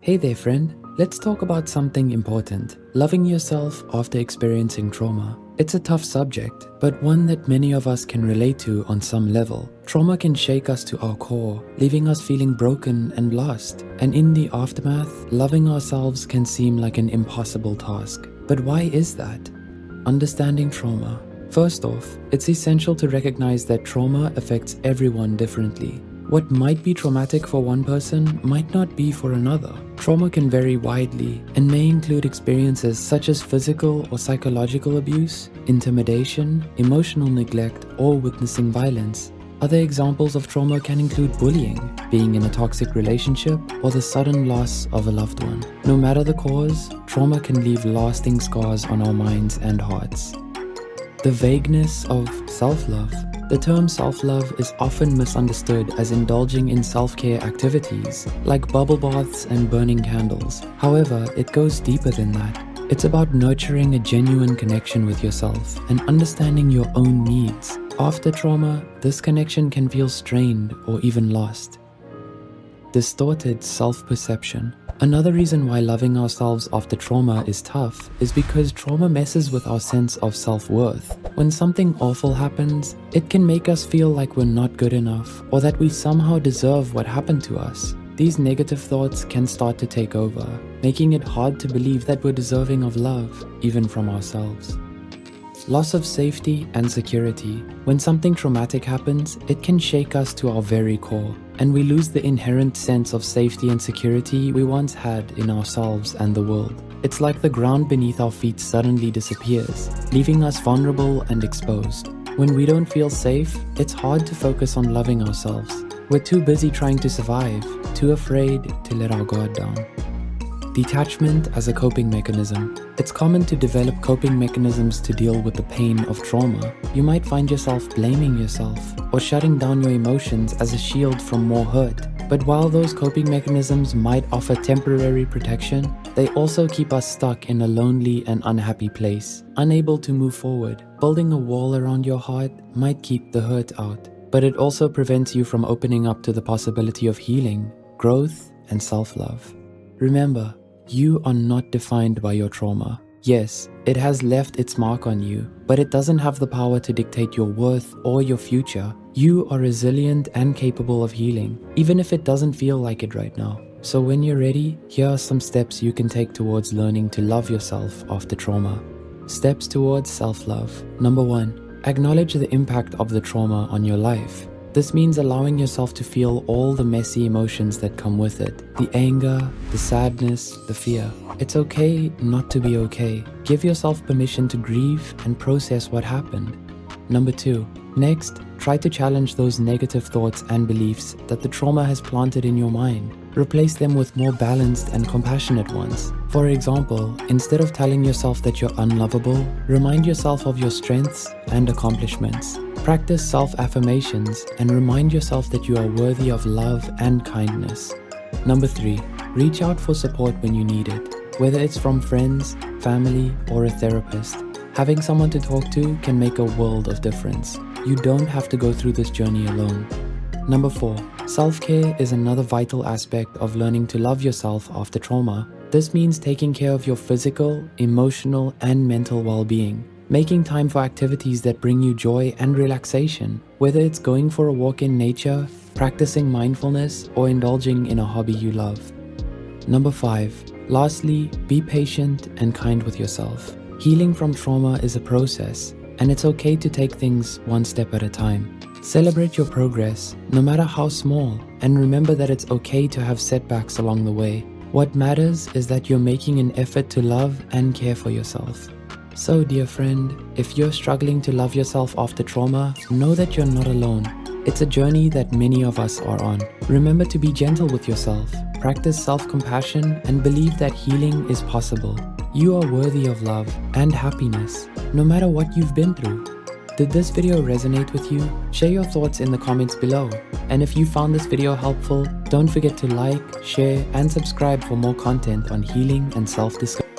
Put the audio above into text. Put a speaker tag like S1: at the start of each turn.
S1: Hey there, friend. Let's talk about something important: loving yourself after experiencing trauma. It's a tough subject, but one that many of us can relate to on some level. Trauma can shake us to our core, leaving us feeling broken and lost. And in the aftermath, loving ourselves can seem like an impossible task. But why is that? Understanding trauma. First off, it's essential to recognize that trauma affects everyone differently. What might be traumatic for one person might not be for another. Trauma can vary widely and may include experiences such as physical or psychological abuse, intimidation, emotional neglect, or witnessing violence. Other examples of trauma can include bullying, being in a toxic relationship, or the sudden loss of a loved one. No matter the cause, trauma can leave lasting scars on our minds and hearts. The vagueness of self-love. The term self-love is often misunderstood as indulging in self-care activities like bubble baths and burning candles. However, it goes deeper than that. It's about nurturing a genuine connection with yourself and understanding your own needs. After trauma, this connection can feel strained or even lost. Distorted self-perception. Another reason why loving ourselves after trauma is tough is because trauma messes with our sense of self-worth. When something awful happens, it can make us feel like we're not good enough or that we somehow deserve what happened to us. These negative thoughts can start to take over, making it hard to believe that we're deserving of love, even from ourselves. Loss of safety and security. When something traumatic happens, it can shake us to our very core, and we lose the inherent sense of safety and security we once had in ourselves and the world. It's like the ground beneath our feet suddenly disappears, leaving us vulnerable and exposed. When we don't feel safe, it's hard to focus on loving ourselves. We're too busy trying to survive, too afraid to let our guard down. Detachment as a coping mechanism. It's common to develop coping mechanisms to deal with the pain of trauma. You might find yourself blaming yourself or shutting down your emotions as a shield from more hurt. But while those coping mechanisms might offer temporary protection, they also keep us stuck in a lonely and unhappy place, unable to move forward. Building a wall around your heart might keep the hurt out, but it also prevents you from opening up to the possibility of healing, growth, and self-love. Remember, you are not defined by your trauma. Yes, it has left its mark on you, but it doesn't have the power to dictate your worth or your future. You are resilient and capable of healing, even if it doesn't feel like it right now. So when you're ready, here are some steps you can take towards learning to love yourself after trauma. Steps towards self-love. Number 1, acknowledge the impact of the trauma on your life. This means allowing yourself to feel all the messy emotions that come with it. The anger, the sadness, the fear. It's okay not to be okay. Give yourself permission to grieve and process what happened. Number 2, next, try to challenge those negative thoughts and beliefs that the trauma has planted in your mind. Replace them with more balanced and compassionate ones. For example, instead of telling yourself that you're unlovable, remind yourself of your strengths and accomplishments. Practice self-affirmations and remind yourself that you are worthy of love and kindness. Number 3, reach out for support when you need it. Whether it's from friends, family, or a therapist, having someone to talk to can make a world of difference. You don't have to go through this journey alone. Number 4, self-care is another vital aspect of learning to love yourself after trauma. This means taking care of your physical, emotional, and mental well-being. Making time for activities that bring you joy and relaxation, whether it's going for a walk in nature, practicing mindfulness, or indulging in a hobby you love. Number 5, lastly, be patient and kind with yourself. Healing from trauma is a process, and it's okay to take things one step at a time. Celebrate your progress, no matter how small, and remember that it's okay to have setbacks along the way. What matters is that you're making an effort to love and care for yourself. So, dear friend, if you're struggling to love yourself after trauma, know that you're not alone. It's a journey that many of us are on. Remember to be gentle with yourself, practice self-compassion, and believe that healing is possible. You are worthy of love and happiness, no matter what you've been through. Did this video resonate with you? Share your thoughts in the comments below. And if you found this video helpful, don't forget to like, share, and subscribe for more content on healing and self-discovery.